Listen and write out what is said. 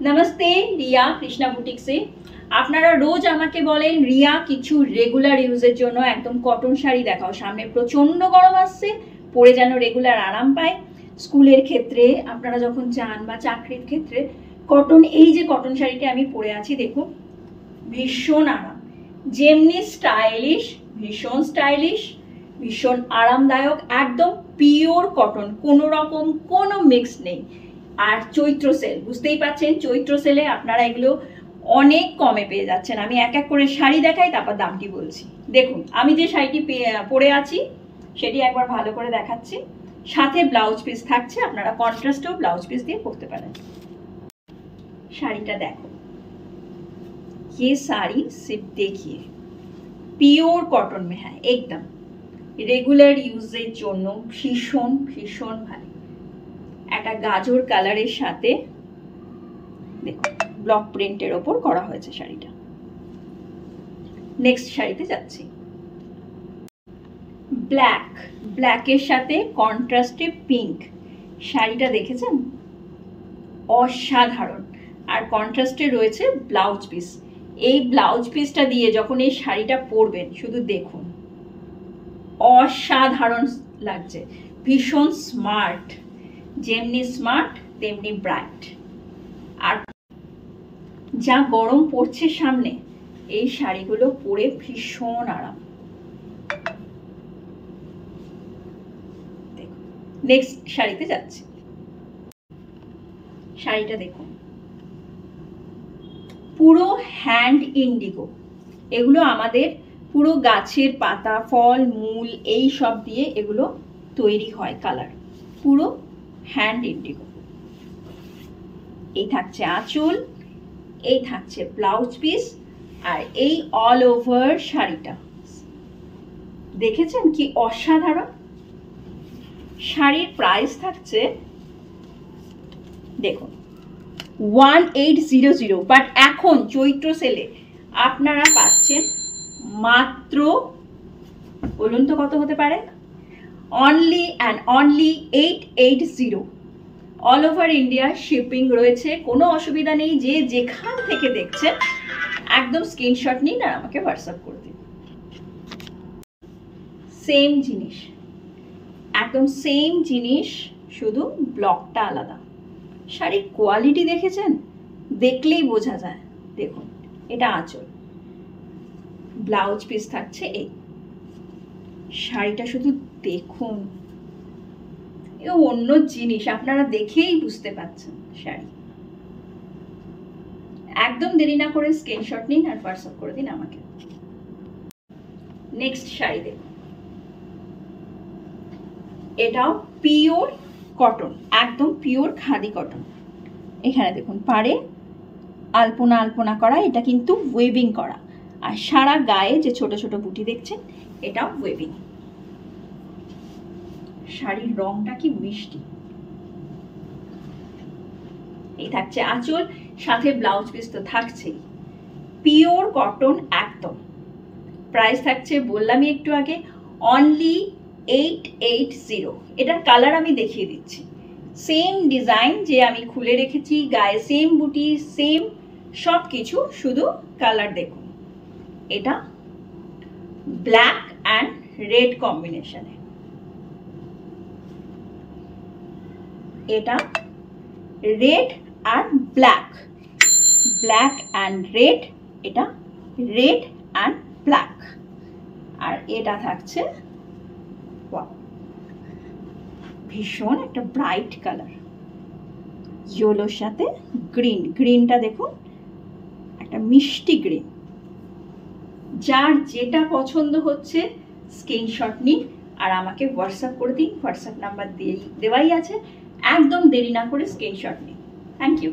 नमस्ते रिया कृष्णा बुटीक से আপনারা রোজ আমাকে বলেন রিয়া কিছু রেগুলার ইউজের জন্য একদম কটন শাড়ি দেখাও। সামনে প্রচন্ড গরম আসছে, পরে যেন রেগুলার আরাম পায়। স্কুলের ক্ষেত্রে আপনারা যখন যান বা চাকরির ক্ষেত্রে কটন, এই যে কটন শাড়িটা আমি পরে আছি দেখুন, ভীষণ আরাম, যেমনি স্টাইলিশ, ভীষণ স্টাইলিশ, ভীষণ আরামদায়ক, একদম পিওর কটন, কোনো রকম কোনো মিক্স নেই। আর চৈত্র সেল, বুঝতেই পাচ্ছেন চৈত্র সেলে আপনারা এগুলো অনেক কমে পেয়ে যাচ্ছেন। আমি এক এক করে শাড়ি দেখাই, তারপর দামটি বলছি। দেখুন আমি যে শাড়িটি পরে আছি সেটি একবার ভালো করে দেখাচ্ছি। সাথে ব্লাউজ পিস থাকছে, আপনারা কন্ট্রাস্টেও ব্লাউজ পিস দিয়ে পরতে পারেন। শাড়িটা দেখো, ये साड़ी सिर्फ देखिए পিওর কটন में है, एकदम রেগুলার ইউজের জন্য ভীষণ ভীষণ ভালো। একটা গাজর কালারের সাথে দেখুন ব্লক প্রিন্টের ওপর করা হয়েছে শাড়িটা। নেক্সট শাড়িতে যাচ্ছি, ব্ল্যাক, ব্ল্যাকের সাথে কন্ট্রাস্টে পিঙ্ক। শাড়িটা দেখেছেন, অসাধারণ। আর কন্ট্রাস্টে রয়েছে ব্লাউজ পিস। এই ব্লাউজ পিসটা দিয়ে যখন এই শাড়িটা পরবেন শুধু দেখুন, অসাধারণ লাগছে, ভীষণ স্মার্ট, যেমনি স্মার্ট তেমনি ব্রাইট। আর যা গরম পড়ছে সামনে, এই শাড়িগুলো পরে ভীষণ আরাম। দেখুন নেক্সট শাড়িতে যাচ্ছি, শাড়িটা দেখুন পুরো হ্যান্ড ইন্ডিগো। এগুলো আমাদের পুরো গাছের পাতা, ফল, মূল এই সব দিয়ে এগুলো তৈরি হয় কালার, পুরো হ্যান্ড ইন্ডিগো। এই থাকছে আঁচল, এই থাকছে ব্লাউজ পিস, আর এই অল ওভার শাড়িটা দেখেছেন কি অসাধারণ। শাড়ির প্রাইস থাকছে দেখুন 1800, বাট এখন চৈত্র সেলে আপনারা পাচ্ছেন মাত্র, বলুন তো কত হতে পারে, only and only 880। All over India shipping রয়েছে, কোনো অসুবিধা নেই। যে যেখান থেকে দেখছেন একদম স্ক্রিনশট নিন আর আমাকে হোয়াটসঅ্যাপ করে দিন। সেম জিনিস, একদম সেম জিনিস, শুধু ব্লকটা আলাদা। শাড়ির কোয়ালিটি দেখেছেন, দেখলেই বোঝা যায়। দেখুন এটা আঁচল, ব্লাউজ পিস থাকছে এই। শাড়িটা শুধু দেখুন, এ অন্য জিনিস, আপনারা দেখেই বুঝতে পাচ্ছেন শাড়ি। একদম দেরি না করে স্ক্রিনশট নিন আর হোয়াটসঅ্যাপ করে দিন আমাকে। নেক্সট শাড়ি দেখুন, এটাও পিওর কটন, একদম পিওর খাদি কটন। এখানে দেখুন পাড়ে আলপনা আলপনা করা, এটা কিন্তু ওয়েভিং করা। আর সারা গায়ে যে ছোট ছোট বুটি দেখছেন, এটাও ওয়েভিং। শাড়ির রংটা কি মিষ্টি। এই থাকছে আঁচল, সাথে ব্লাউজ পিস তো থাকছেই, পিওর কটন একদম। প্রাইস থাকছে বললামই একটু আগে, অনলি 880। এটার কালার আমি দেখিয়ে দিচ্ছি। সেম ডিজাইন যে আমি খুলে রেখেছি, গায়ে সেম বুটি, সেম সব কিছু, শুধু কালার দেখুন। এটা ব্ল্যাক অ্যান্ড রেড কম্বিনেশনে, এটা রেড আর ব্ল্যাক, ব্ল্যাক অ্যান্ড রেড, এটা রেড অ্যান্ড ব্ল্যাক। আর এটা থাকছে ভীষণ একটা ব্রাইট কালার, ইয়েলোর সাথে গ্রিন। গ্রিনটা দেখুন, একটা মিষ্টি গ্রিন। যার যেটা পছন্দ হচ্ছে স্ক্রিনশট নিন আর আমাকে হোয়াটসঅ্যাপ করে দিন। হোয়াটসঅ্যাপ নাম্বার দেওয়াই আছে, একদম দেরি না করে স্ক্রিনশট নিন। Thank you.